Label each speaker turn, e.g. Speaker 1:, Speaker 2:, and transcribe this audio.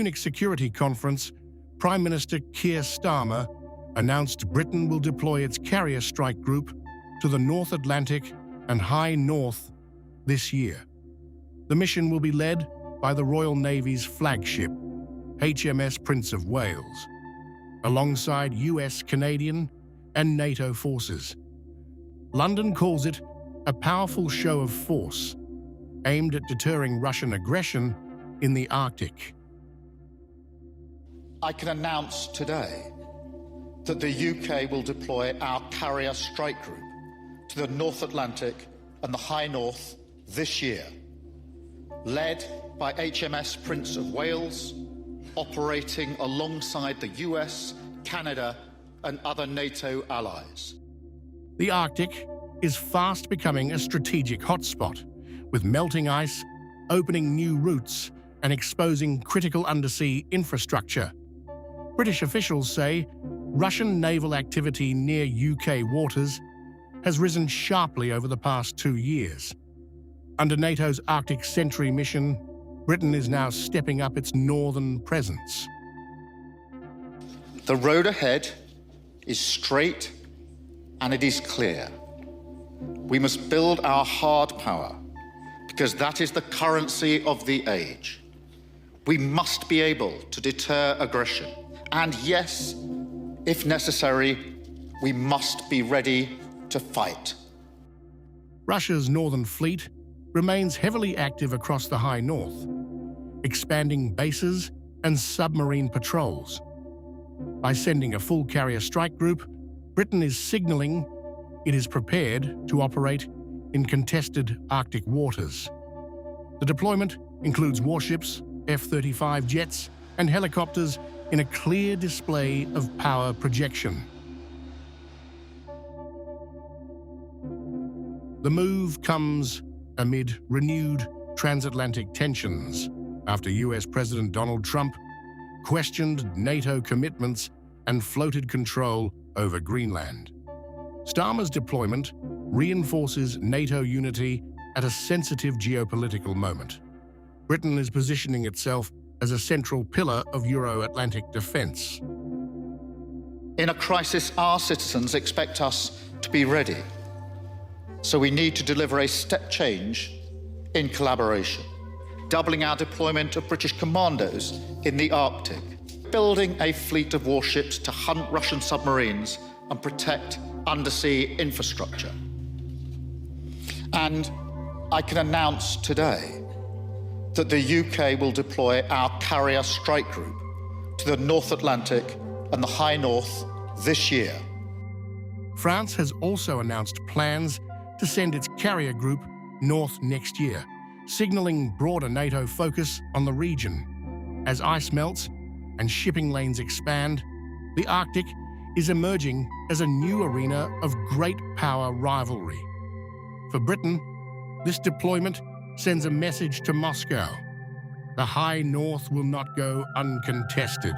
Speaker 1: Munich Security Conference, Prime Minister Keir Starmer announced Britain will deploy its carrier strike group to the North Atlantic and High North this year. The mission will be led by the Royal Navy's flagship, HMS Prince of Wales, alongside US, Canadian, and NATO forces. London calls it a powerful show of force aimed at deterring Russian aggression in the Arctic.
Speaker 2: I can announce today that the UK will deploy our carrier strike group to the North Atlantic and the High North this year, led by HMS Prince of Wales, operating alongside the US, Canada, and other NATO allies.
Speaker 1: The Arctic is fast becoming a strategic hotspot, with melting ice opening new routes and exposing critical undersea infrastructure. British officials say Russian naval activity near UK waters has risen sharply over the past 2 years. Under NATO's Arctic Sentry mission, Britain is now stepping up its northern presence.
Speaker 2: The road ahead is straight and it is clear. We must build our hard power because that is the currency of the age. We must be able to deter aggression. And yes, if necessary, we must be ready to fight.
Speaker 1: Russia's Northern Fleet remains heavily active across the High North, expanding bases and submarine patrols. By sending a full carrier strike group, Britain is signaling it is prepared to operate in contested Arctic waters. The deployment includes warships, F-35 jets, and helicopters in a clear display of power projection. The move comes amid renewed transatlantic tensions after US President Donald Trump questioned NATO commitments and floated control over Greenland. Starmer's deployment reinforces NATO unity at a sensitive geopolitical moment. Britain is positioning itself as a central pillar of Euro-Atlantic defense.
Speaker 2: In a crisis, our citizens expect us to be ready. So we need to deliver a step change in collaboration, doubling our deployment of British commandos in the Arctic, building a fleet of warships to hunt Russian submarines and protect undersea infrastructure. And I can announce today that the UK will deploy our carrier strike group to the North Atlantic and the High North this year.
Speaker 1: France has also announced plans to send its carrier group north next year, signaling broader NATO focus on the region. As ice melts and shipping lanes expand, the Arctic is emerging as a new arena of great power rivalry. For Britain, this deployment sends a message to Moscow. The High North will not go uncontested.